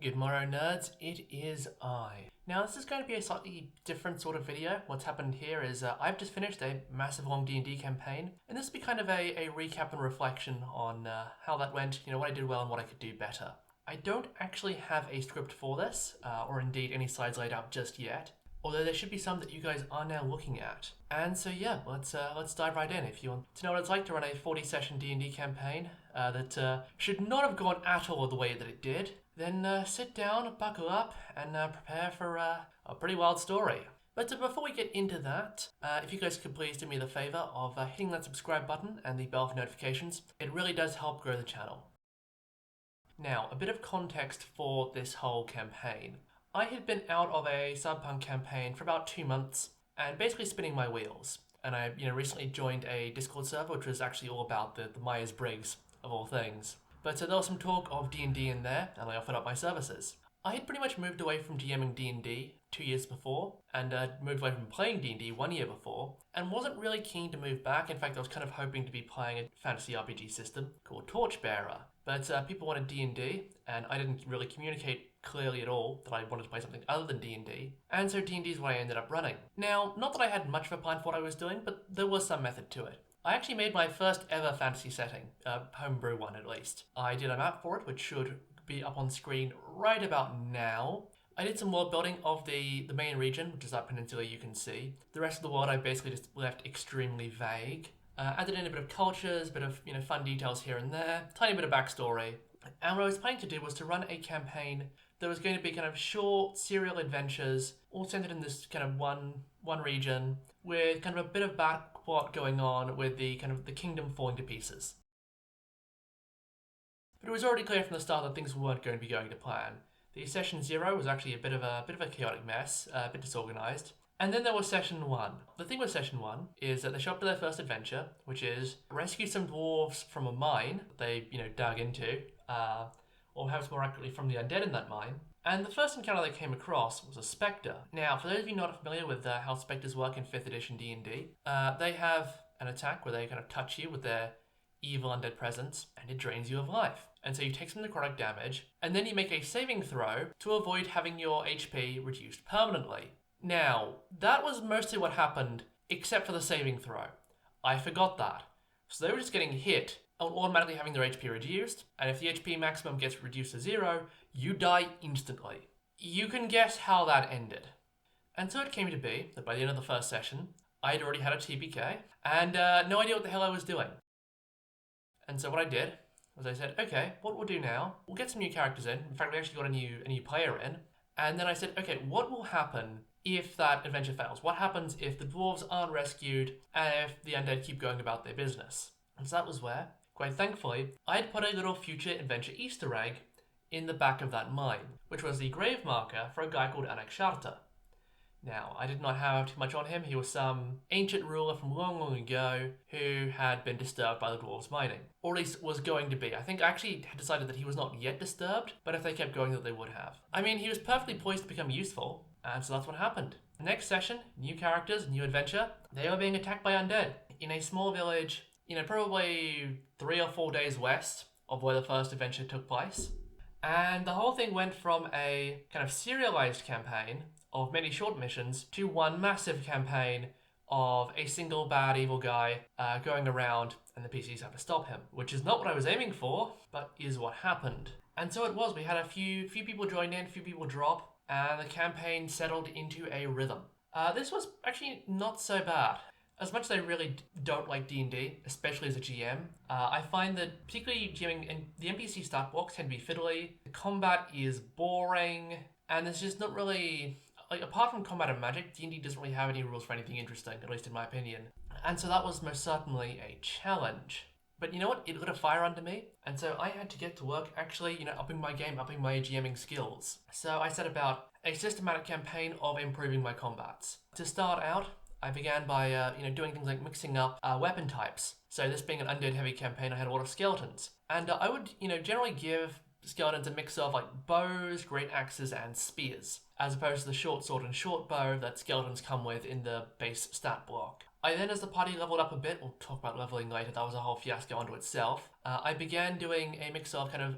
Good morrow, nerds. It is I. Now, this is going to be a slightly different sort of video. What's happened here is I've just finished a massive long D&D campaign, and this will be kind of a recap and reflection on how that went, what I did well and what I could do better. I don't actually have a script for this, or indeed any slides laid out just yet, although there should be some that you guys are now looking at. And so yeah, let's dive right in. If you want to know what it's like to run a 40-session D&D campaign that should not have gone at all the way that it did, then sit down, buckle up, and prepare for a pretty wild story. But before we get into that, if you guys could please do me the favor of hitting that subscribe button and the bell for notifications, it really does help grow the channel. Now, a bit of context for this whole campaign. I had been out of a Cyberpunk campaign for about 2 months and basically spinning my wheels. And I recently joined a Discord server which was actually all about the Myers-Briggs of all things. But there was some talk of D&D in there, and I offered up my services. I had pretty much moved away from GMing D&D 2 years before, and moved away from playing D&D 1 year before, and wasn't really keen to move back. In fact, I was kind of hoping to be playing a fantasy RPG system called Torchbearer. But people wanted D&D, and I didn't really communicate clearly at all that I wanted to play something other than D&D, and so D&D is what I ended up running. Now, not that I had much of a plan for what I was doing, but there was some method to it. I actually made my first ever fantasy setting, homebrew one at least. I did a map for it, which should be up on screen right about now. I did some world building of the main region, which is that peninsula you can see. The rest of the world I basically just left extremely vague. Added in a bit of cultures, a bit of fun details here and there, tiny bit of backstory. And what I was planning to do was to run a campaign that was going to be kind of short serial adventures, all centered in this kind of one region, with kind of a bit of backplot going on with the kingdom falling to pieces. But it was already clear from the start that things weren't going to be going to plan. The session 0 was actually a bit of a chaotic mess, a bit disorganized. And then there was session 1. The thing with session 1 is that they show up to their first adventure, which is rescue some dwarves from a mine that they, dug into, or perhaps more accurately from the undead in that mine. And the first encounter they came across was a spectre. Now, for those of you not familiar with how spectres work in 5th edition D&D, they have an attack where they kind of touch you with their evil undead presence, and it drains you of life. And so you take some necrotic damage, and then you make a saving throw to avoid having your HP reduced permanently. Now, that was mostly what happened, except for the saving throw. I forgot that. So they were just getting hit, and automatically having their HP reduced, and if the HP maximum gets reduced to 0, you die instantly. You can guess how that ended. And so it came to be that by the end of the first session, I had already had a TPK, and no idea what the hell I was doing. And so what I did was I said, okay, what we'll do now, we'll get some new characters in. In fact, we actually got a new player in. And then I said, okay, what will happen if that adventure fails? What happens if the dwarves aren't rescued and if the undead keep going about their business? And so that was where, quite thankfully, I'd put a little future adventure Easter egg in the back of that mine, which was the grave marker for a guy called Anaxarta. Now, I did not have too much on him. He was some ancient ruler from long, long ago who had been disturbed by the dwarves mining. Or at least was going to be. I think I actually had decided that he was not yet disturbed, but if they kept going that they would have. I mean, he was perfectly poised to become useful, and so that's what happened. The next session, new characters, new adventure. They are being attacked by undead in a small village, probably 3 or 4 days west of where the first adventure took place. And the whole thing went from a kind of serialized campaign of many short missions to one massive campaign of a single bad evil guy going around and the PCs have to stop him, which is not what I was aiming for, but is what happened. And so it was. We had a few people join in, a few people drop, and the campaign settled into a rhythm. This was actually not so bad. As much as I really don't like D&D, especially as a GM, I find that particularly GMing and the NPC stat blocks tend to be fiddly, the combat is boring, and there's just not really, apart from combat and magic, D&D doesn't really have any rules for anything interesting, at least in my opinion. And so that was most certainly a challenge. But you know what? It lit a fire under me, and so I had to get to work actually, upping my game, upping my GMing skills. So I set about a systematic campaign of improving my combats. To start out, I began by doing things like mixing up weapon types. So this being an undead heavy campaign, I had a lot of skeletons. And I would, generally give skeletons a mix of bows, great axes, and spears, as opposed to the short sword and short bow that skeletons come with in the base stat block. I then, as the party leveled up a bit, we'll talk about leveling later, that was a whole fiasco unto itself, I began doing a mix of kind of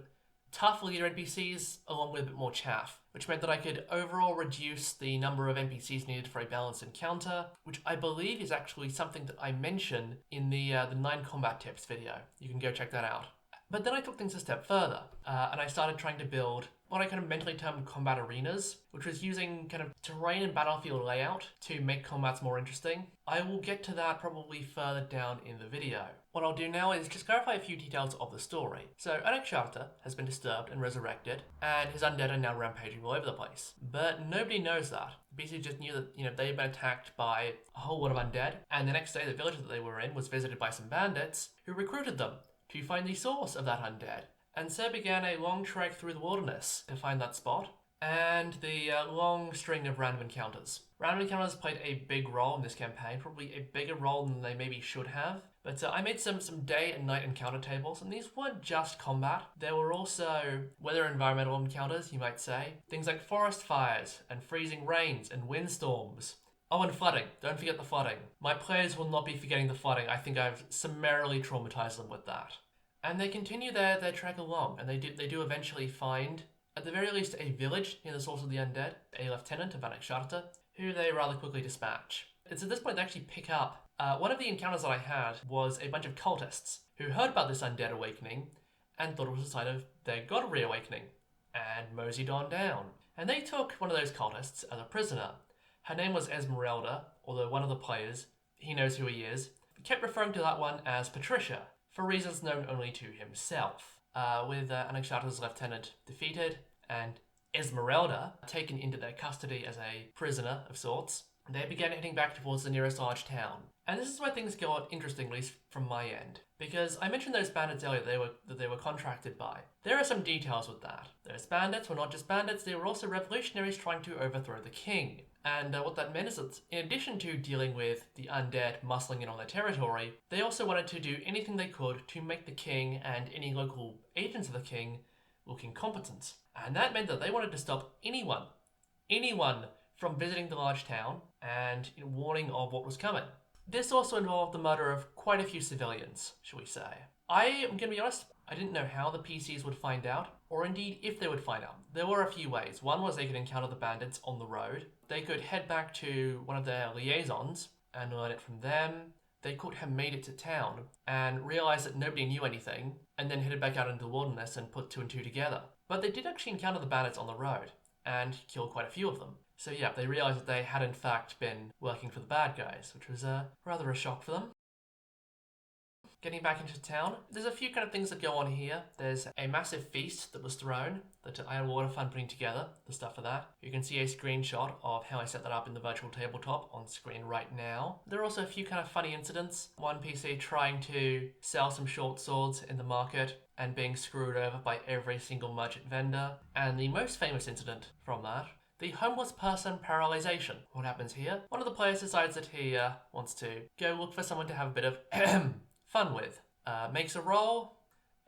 tough leader NPCs along with a bit more chaff, which meant that I could overall reduce the number of NPCs needed for a balanced encounter, which I believe is actually something that I mentioned in the 9 combat tips video. You can go check that out. But then I took things a step further, and I started trying to build what I kind of mentally termed combat arenas, which was using kind of terrain and battlefield layout to make combats more interesting. I will get to that probably further down in the video. What I'll do now is just clarify a few details of the story. So Anaxarta has been disturbed and resurrected, and his undead are now rampaging all over the place. But nobody knows that. BC just knew that they had been attacked by a whole lot of undead, and the next day the village that they were in was visited by some bandits who recruited them to find the source of that undead. And so began a long trek through the wilderness to find that spot, and the long string of random encounters. Random encounters played a big role in this campaign, probably a bigger role than they maybe should have. But I made some day and night encounter tables, and these weren't just combat. There were also weather environmental encounters, you might say. Things like forest fires, and freezing rains, and windstorms. Oh, and flooding. Don't forget the flooding. My players will not be forgetting the flooding. I think I've summarily traumatized them with that. And they continue their trek along, and they do eventually find, at the very least, a village near the source of the undead, a lieutenant of Anaxarta, who they rather quickly dispatch. It's at this point they actually pick up. One of the encounters that I had was a bunch of cultists who heard about this undead awakening and thought it was a sign of their god reawakening, and moseyed on down. And they took one of those cultists as a prisoner. Her name was Esmeralda, although one of the players, he knows who he is, kept referring to that one as Patricia, for reasons known only to himself. With Anaxarta's lieutenant defeated and Esmeralda taken into their custody as a prisoner of sorts, they began heading back towards the nearest large town. And this is where things got interesting, at least from my end. Because I mentioned those bandits earlier that they were contracted by. There are some details with that. Those bandits were not just bandits, they were also revolutionaries trying to overthrow the king. And what that meant is that in addition to dealing with the undead muscling in on their territory, they also wanted to do anything they could to make the king and any local agents of the king look incompetent. And that meant that they wanted to stop anyone from visiting the large town and warning of what was coming. This also involved the murder of quite a few civilians, shall we say. I am going to be honest, I didn't know how the PCs would find out, or indeed if they would find out. There were a few ways. One was they could encounter the bandits on the road. They could head back to one of their liaisons and learn it from them. They could have made it to town and realized that nobody knew anything, and then headed back out into the wilderness and put 2 and 2 together. But they did actually encounter the bandits on the road and killed quite a few of them. So yeah, they realized that they had in fact been working for the bad guys, which was rather a shock for them. Getting back into town, there's a few kind of things that go on here. There's a massive feast that was thrown that I had a lot of fun putting together, the stuff for that. You can see a screenshot of how I set that up in the virtual tabletop on screen right now. There are also a few kind of funny incidents. One PC trying to sell some short swords in the market and being screwed over by every single merchant vendor. And the most famous incident from that, the homeless person paralyzation. What happens here? One of the players decides that he wants to go look for someone to have a bit of fun with. Makes a roll,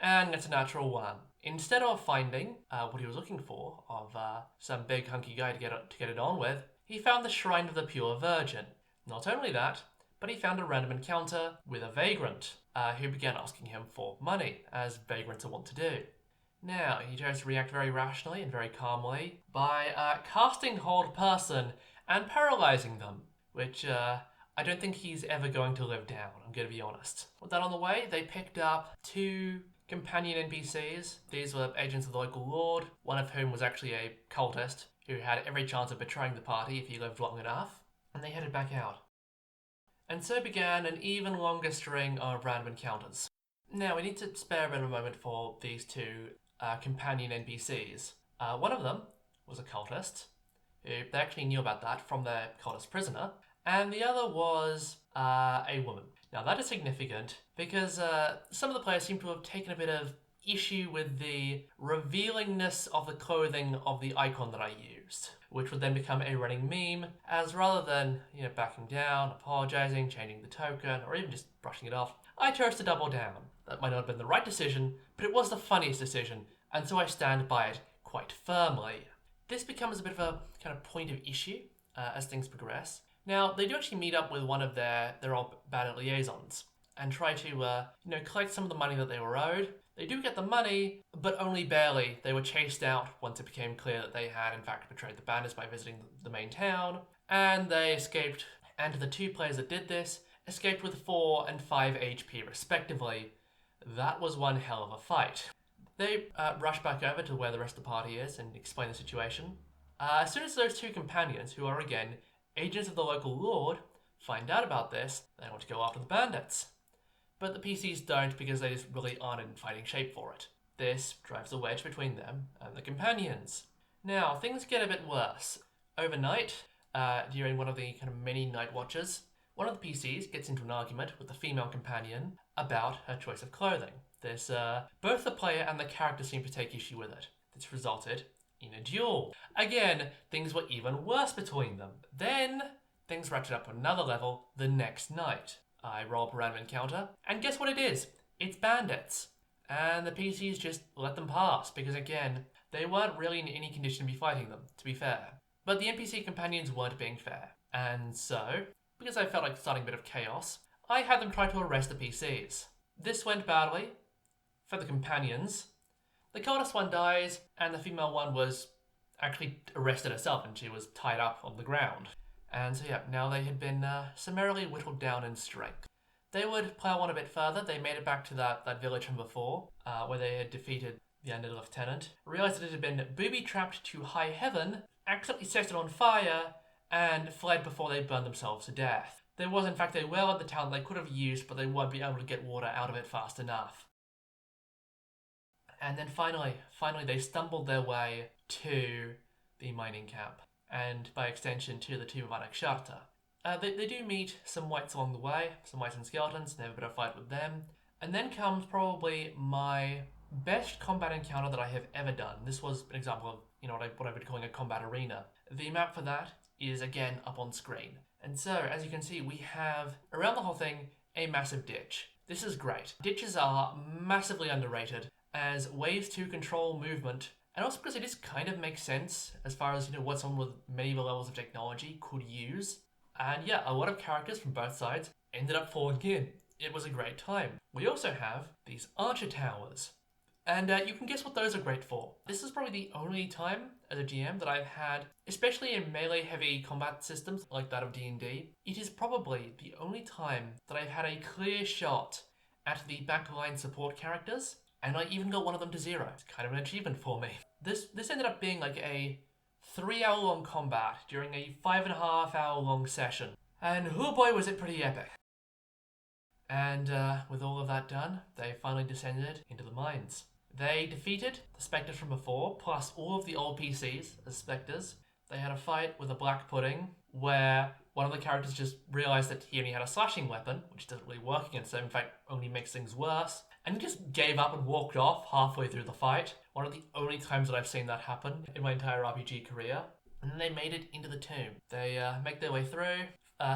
and gets a natural 1. Instead of finding what he was looking for, of some big hunky guy to get it on with, he found the Shrine of the Pure Virgin. Not only that, but he found a random encounter with a vagrant, who began asking him for money, as vagrants are wont to do. Now, he chose to react very rationally and very calmly by casting Hold Person and paralyzing them, which I don't think he's ever going to live down, I'm going to be honest. With that on the way, they picked up 2 companion NPCs. These were agents of the local lord, one of whom was actually a cultist who had every chance of betraying the party if he lived long enough, and they headed back out. And so began an even longer string of random encounters. Now, we need to spare a bit of a moment for these 2 companion NPCs. One of them was a cultist, who they actually knew about that from their cultist prisoner, and the other was a woman. Now that is significant because some of the players seem to have taken a bit of issue with the revealingness of the clothing of the icon that I used, which would then become a running meme, as rather than, backing down, apologizing, changing the token, or even just brushing it off, I chose to double down. That might not have been the right decision, but it was the funniest decision, and so I stand by it quite firmly. This becomes a bit of a kind of point of issue as things progress. Now, they do actually meet up with one of their old bandit liaisons and try to, collect some of the money that they were owed. They do get the money, but only barely. They were chased out once it became clear that they had in fact betrayed the bandits by visiting the main town, and they escaped, and the 2 players that did this escaped with 4 and 5 HP respectively. That was one hell of a fight. They rush back over to where the rest of the party is and explain the situation. As soon as those 2 companions, who are again agents of the local lord, find out about this, they want to go after the bandits. But the PCs don't because they just really aren't in fighting shape for it. This drives a wedge between them and the companions. Now, things get a bit worse. Overnight, during one of the kind of many night watches, one of the PCs gets into an argument with the female companion about her choice of clothing. Both the player and the character seem to take issue with it. This resulted in a duel. Again, things were even worse between them. Then, things ratcheted up to another level the next night. I roll up a random encounter, and guess what it is? It's bandits. And the PCs just let them pass, because again, they weren't really in any condition to be fighting them, to be fair. But the NPC companions weren't being fair. And so, because I felt like starting a bit of chaos, I had them try to arrest the PCs. This went badly for the companions. The coldest one dies, and the female one was actually arrested herself, and she was tied up on the ground. And so yeah, now they had been summarily whittled down in strength. They would plow on a bit further. They made it back to that village from before, where they had defeated the under lieutenant, realised that it had been booby-trapped to high heaven, accidentally set it on fire, and fled before they burned themselves to death. There was in fact a well at the town they could have used, but they won't be able to get water out of it fast enough. And then finally they stumbled their way to the mining camp, and by extension to the tomb of Anaxarta. They do meet some wights along the way, some wights and skeletons, and have a bit of a fight with them. And then comes probably my best combat encounter that I have ever done. This was an example of, what I would call a combat arena. The map for that is again up on screen. And so, as you can see, we have, around the whole thing, a massive ditch. This is great. Ditches are massively underrated as ways to control movement, and also because it just kind of makes sense as far as, what someone with medieval levels of technology could use. And yeah, a lot of characters from both sides ended up falling in. It was a great time. We also have these archer towers. And you can guess what those are great for. This is probably the only time as a GM that I've had, especially in melee-heavy combat systems like that of D&D, it is probably the only time that I've had a clear shot at the backline support characters, and I even got one of them to 0. It's kind of an achievement for me. This ended up being like a 3-hour-long combat during a 5.5-hour-long session. And oh boy, was it pretty epic. And with all of that done, they finally descended into the mines. They defeated the spectres from before, plus all of the old PCs as spectres. They had a fight with a black pudding, where one of the characters just realised that he only had a slashing weapon, which doesn't really work against him, in fact only makes things worse, and he just gave up and walked off halfway through the fight. One of the only times that I've seen that happen in my entire RPG career. And then they made it into the tomb. They make their way through,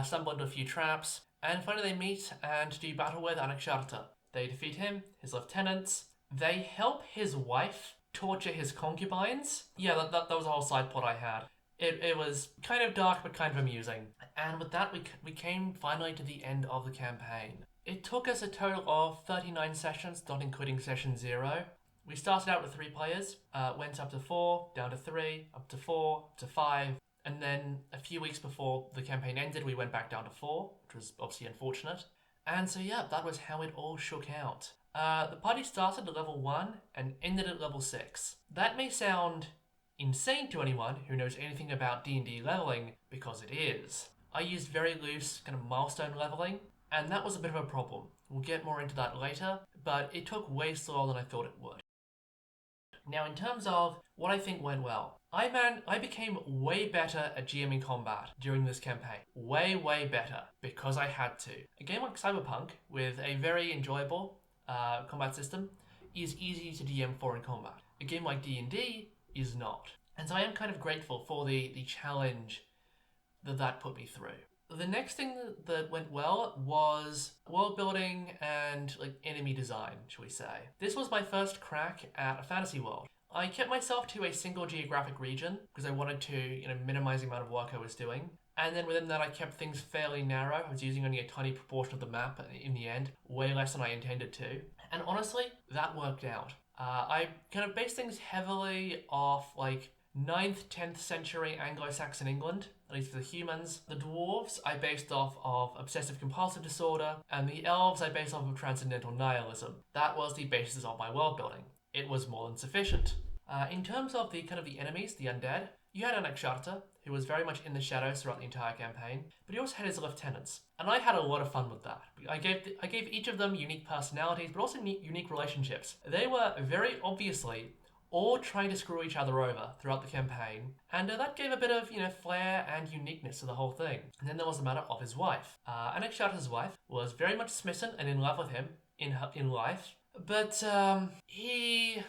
stumble into a few traps, and finally they meet and do battle with Anaxarta. They defeat him, his lieutenants. They help his wife torture his concubines. Yeah, that was a whole side plot I had. It was kind of dark but kind of amusing. And with that, we came finally to the end of the campaign. It took us a total of 39 sessions, not including session 0. We started out with 3 players, went up to 4, down to 3, up to 4, up to 5, and then a few weeks before the campaign ended, we went back down to 4, which was obviously unfortunate. And so yeah, that was how it all shook out. The party started at level 1 and ended at level 6. That may sound insane to anyone who knows anything about D&D leveling, because it is. I used very loose kind of milestone leveling, and that was a bit of a problem. We'll get more into that later, but it took way slower than I thought it would. Now, in terms of what I think went well, I became way better at GMing combat during this campaign. Way, way better, because I had to. A game like Cyberpunk, with a very enjoyable combat system, is easy to DM for in combat. A game like D&D is not. And so I am kind of grateful for the challenge that put me through. The next thing that went well was world building and enemy design, shall we say. This was my first crack at a fantasy world. I kept myself to a single geographic region because I wanted to minimize the amount of work I was doing. And then within that, I kept things fairly narrow. I was using only a tiny proportion of the map in the end, way less than I intended to. And honestly, that worked out. I kind of based things heavily off like 9th, 10th century Anglo-Saxon England, at least for the humans. The dwarves I based off of obsessive compulsive disorder, and the elves I based off of transcendental nihilism. That was the basis of my world building. It was more than sufficient. In terms of the kind of the enemies, the undead, you had Anaxarta, who was very much in the shadows throughout the entire campaign, but he also had his lieutenants, and I had a lot of fun with that. I gave each of them unique personalities, but also unique relationships. They were very obviously all trying to screw each other over throughout the campaign, and that gave a bit of flair and uniqueness to the whole thing. And then there was the matter of his wife. Anaxarta's wife was very much smitten and in love with him in life, but he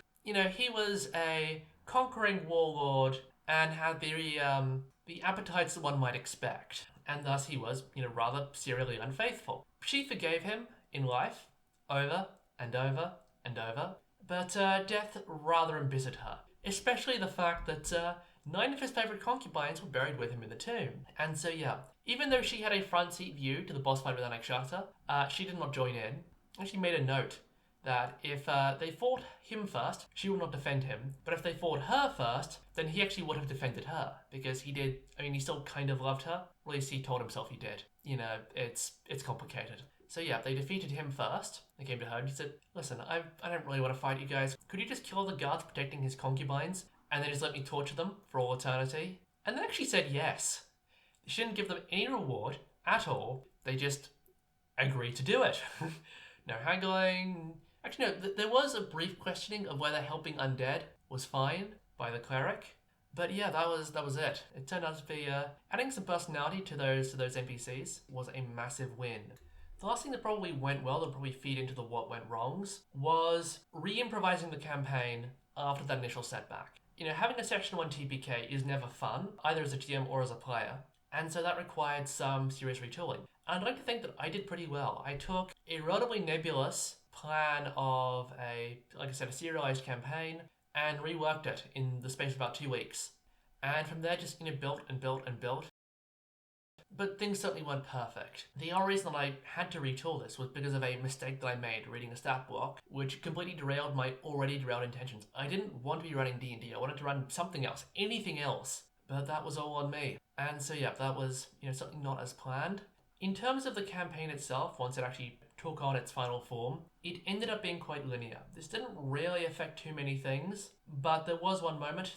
was a conquering warlord and had the appetites that one might expect, and thus he was, rather serially unfaithful. She forgave him in life, over and over and over, but death rather embittered her, especially the fact that 9 of his favourite concubines were buried with him in the tomb. And so even though she had a front seat view to the boss fight with Anaxarta, she did not join in, and she made a note that if they fought him first, she would not defend him. But if they fought her first, then he actually would have defended her. Because he still kind of loved her. At least he told himself he did. It's complicated. So they defeated him first. They came to her and she said, listen, I don't really want to fight you guys. Could you just kill the guards protecting his concubines? And then just let me torture them for all eternity? And they actually said yes. She didn't give them any reward at all. They just agreed to do it. No haggling. Actually, no, there was a brief questioning of whether helping undead was fine by the cleric. But that was it. It turned out to be adding some personality to those NPCs was a massive win. The last thing that probably went well, that probably feed into the what went wrongs, was re-improvising the campaign after that initial setback. Having a Section 1 TPK is never fun, either as a GM or as a player, and so that required some serious retooling. And I'd like to think that I did pretty well. I took a relatively nebulous plan of a serialized campaign and reworked it in the space of about 2 weeks. And from there just built and built and built. But things certainly weren't perfect. The only reason that I had to retool this was because of a mistake that I made reading a stat block, which completely derailed my already derailed intentions. I didn't want to be running D&D, I wanted to run something else, anything else. But that was all on me. And so that was something not as planned. In terms of the campaign itself, once it actually took on its final form, it ended up being quite linear. This didn't really affect too many things, but there was one moment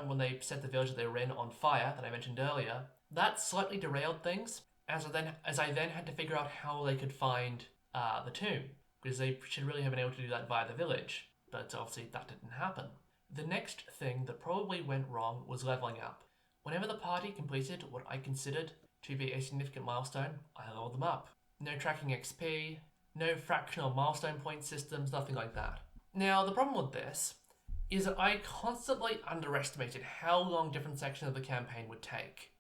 when they set the village that they were in on fire that I mentioned earlier. That slightly derailed things, as I then had to figure out how they could find the tomb, because they should really have been able to do that via the village, but obviously that didn't happen. The next thing that probably went wrong was leveling up. Whenever the party completed what I considered to be a significant milestone, I leveled them up. No tracking XP, no fractional milestone point systems, nothing like that. Now, the problem with this is that I constantly underestimated how long different sections of the campaign would take.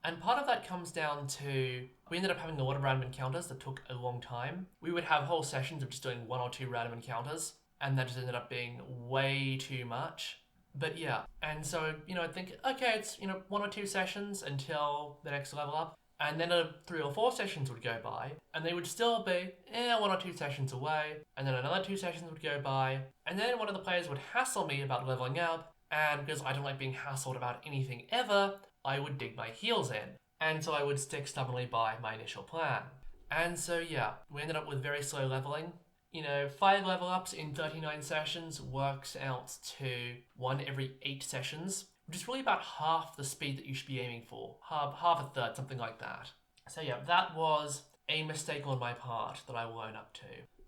And part of that comes down to, we ended up having a lot of random encounters that took a long time. We would have whole sessions of just doing 1 or 2 random encounters, and that just ended up being way too much. But and so, I'd think, okay, it's, 1 or 2 sessions until the next level up. And then 3 or 4 sessions would go by, and they would still be 1 or 2 sessions away, and then another 2 sessions would go by, and then one of the players would hassle me about leveling up, and because I don't like being hassled about anything ever, I would dig my heels in, and so I would stick stubbornly by my initial plan. And so we ended up with very slow leveling. 5 level ups in 39 sessions works out to 1 every 8 sessions, which is really about half the speed that you should be aiming for. Half a third, something like that. So that was a mistake on my part that I will own up to.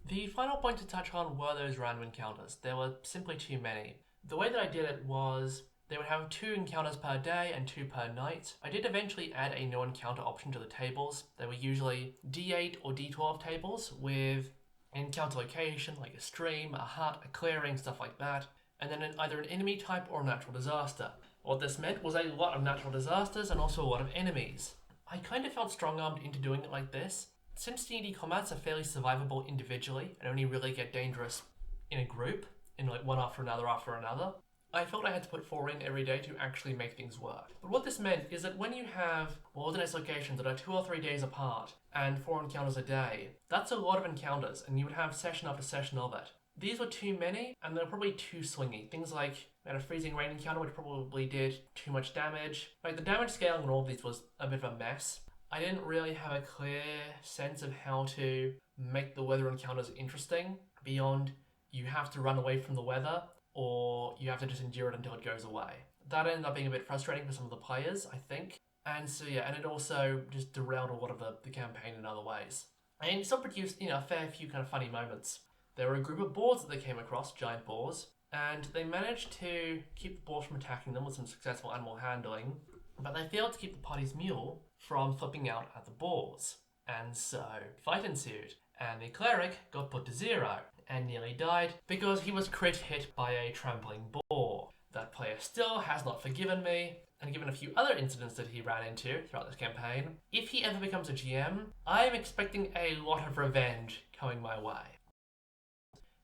The final point to touch on were those random encounters. There were simply too many. The way that I did it was they would have 2 encounters per day and 2 per night. I did eventually add a no encounter option to the tables. They were usually D8 or D12 tables with an encounter location like a stream, a hut, a clearing, stuff like that, and then either an enemy type or a natural disaster. What this meant was a lot of natural disasters and also a lot of enemies. I kind of felt strong-armed into doing it like this. Since D&D combats are fairly survivable individually and only really get dangerous in a group, in one after another, I felt I had to put 4 in every day to actually make things work. But what this meant is that when you have wilderness locations that are 2 or 3 days apart and 4 encounters a day, that's a lot of encounters, and you would have session after session of it. These were too many, and they were probably too swingy. Things like we had a freezing rain encounter, which probably did too much damage. Like, the damage scaling on all of these was a bit of a mess. I didn't really have a clear sense of how to make the weather encounters interesting beyond you have to run away from the weather or you have to just endure it until it goes away. That ended up being a bit frustrating for some of the players, I think. And so yeah, and it also just derailed a lot of the campaign in other ways. And it still produced, a fair few kind of funny moments. There were a group of boars that they came across, giant boars, and they managed to keep the boars from attacking them with some successful animal handling, but they failed to keep the party's mule from flipping out at the boars. And so, fight ensued, and the cleric got put to 0 and nearly died because he was crit hit by a trampling boar. That player still has not forgiven me, and given a few other incidents that he ran into throughout this campaign, if he ever becomes a GM, I am expecting a lot of revenge coming my way.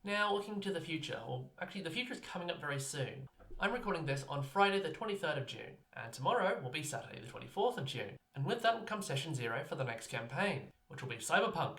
Now, looking to the future, well, actually the future is coming up very soon. I'm recording this on Friday the 23rd of June, and tomorrow will be Saturday the 24th of June. And with that will come Session 0 for the next campaign, which will be Cyberpunk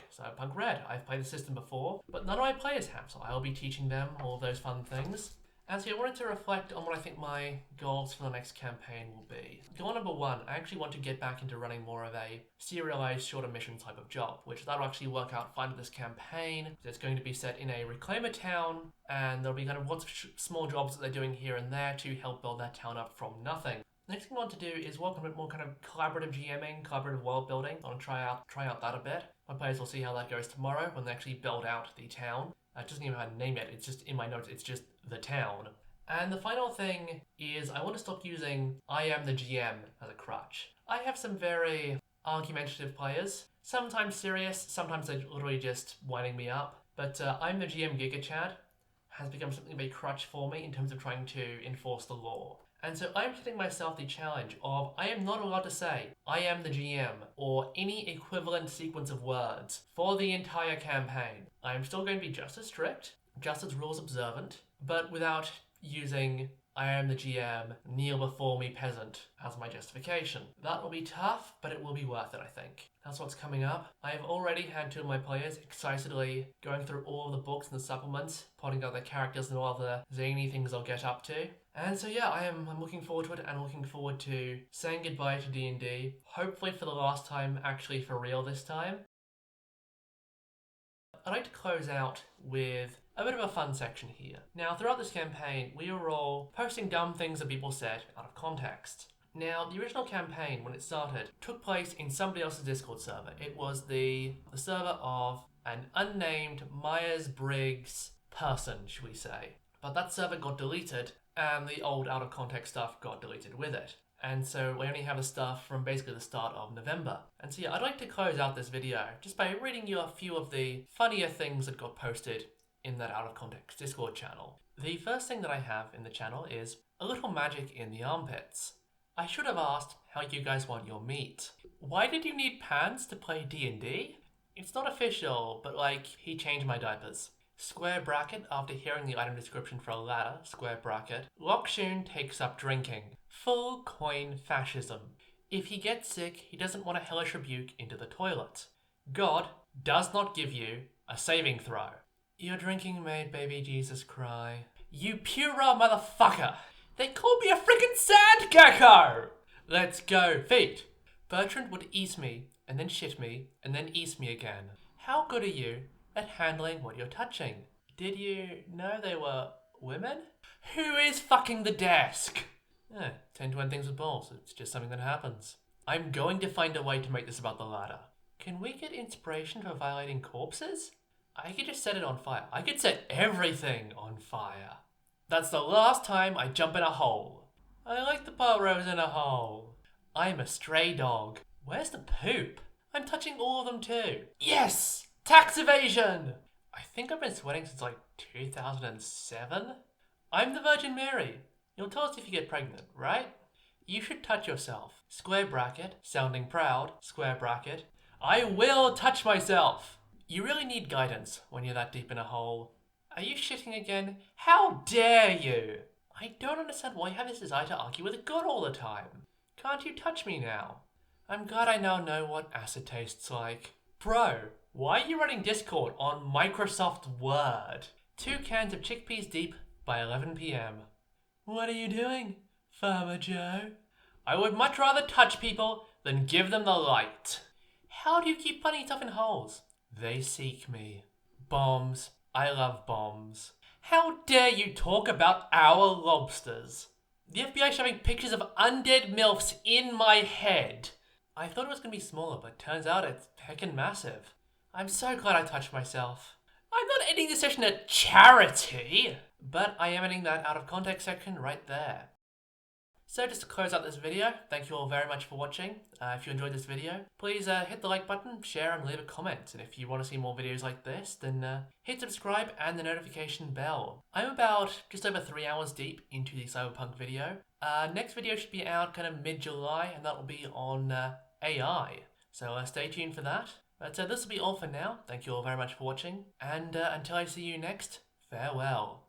Red. I've played the system before, but none of my players have, so I'll be teaching them all of those fun things. And so I wanted to reflect on what I think my goals for the next campaign will be. Goal number 1, I actually want to get back into running more of a serialized shorter mission type of job, which that'll actually work out fine with this campaign. It's going to be set in a reclaimer town, and there'll be kind of lots of small jobs that they're doing here and there to help build that town up from nothing. Next thing I want to do is work on a bit more kind of collaborative GMing, collaborative world building. I want to try out that a bit. My players will see how that goes tomorrow when they actually build out the town. It doesn't even have a name yet, it's just in my notes, it's just the town. And the final thing is I want to stop using I am the GM as a crutch. I have some very argumentative players, sometimes serious, sometimes they're literally just winding me up. But I'm the GM Giga Chad has become something of a crutch for me in terms of trying to enforce the law. And so I'm setting myself the challenge of I am not allowed to say I am the GM or any equivalent sequence of words for the entire campaign. I am still going to be just as strict, just as rules observant, but without using I am the GM, kneel before me peasant as my justification. That will be tough, but it will be worth it, I think. That's what's coming up. I have already had 2 of my players excitedly going through all of the books and the supplements, plotting out their characters and all the zany things I'll get up to. And so yeah, I'm looking forward to it, and looking forward to saying goodbye to D&D, hopefully for the last time, actually for real this time. I'd like to close out with a bit of a fun section here. Now, throughout this campaign, we were all posting dumb things that people said out of context. Now, the original campaign, when it started, took place in somebody else's Discord server. It was the server of an unnamed Myers-Briggs person, should we say. But that server got deleted, and the old out-of-context stuff got deleted with it. And so we only have the stuff from basically the start of November. And so yeah, I'd like to close out this video just by reading you a few of the funnier things that got posted in that out-of-context Discord channel. The first thing that I have in the channel is a little magic in the armpits. I should have asked how you guys want your meat. Why did you need pants to play D&D? It's not official, but he changed my diapers. Square bracket after hearing the item description for a ladder, square bracket. Lokshun takes up drinking. Full coin fascism. If he gets sick, he doesn't want a hellish rebuke into the toilet. God does not give you a saving throw. Your drinking made baby Jesus cry. You puerile motherfucker! They called me a freaking sand gecko! Let's go, feet! Bertrand would ease me, and then shit me, and then ease me again. How good are you at handling what you're touching? Did you know they were women? Who is fucking the desk? 10 to 1 things with balls. It's just something that happens. I'm going to find a way to make this about the ladder. Can we get inspiration for violating corpses? I could just set it on fire. I could set everything on fire. That's the last time I jump in a hole. I like the part where I was in a hole. I'm a stray dog. Where's the poop? I'm touching all of them too. Yes! Tax evasion! I think I've been sweating since 2007. I'm the Virgin Mary. You'll tell us if you get pregnant, right? You should touch yourself. Square bracket, sounding proud, square bracket. I will touch myself! You really need guidance when you're that deep in a hole. Are you shitting again? How dare you? I don't understand why you have this desire to argue with God all the time. Can't you touch me now? I'm glad I now know what acid tastes like. Bro, why are you running Discord on Microsoft Word? 2 cans of chickpeas deep by 11 p.m. What are you doing, Farmer Joe? I would much rather touch people than give them the light. How do you keep finding yourself in holes? They seek me. Bombs. I love bombs. How dare you talk about our lobsters? The FBI shoving pictures of undead MILFs in my head. I thought it was going to be smaller, but turns out it's heckin' massive. I'm so glad I touched myself. I'm not ending this session at charity, but I am ending that out of context section right there. So just to close out this video, thank you all very much for watching. If you enjoyed this video, please hit the like button, share and leave a comment. And if you want to see more videos like this, then hit subscribe and the notification bell. I'm about just over 3 hours deep into the Cyberpunk video. Next video should be out kind of mid-July, and that will be on AI. So stay tuned for that. But this will be all for now. Thank you all very much for watching. And until I see you next, farewell.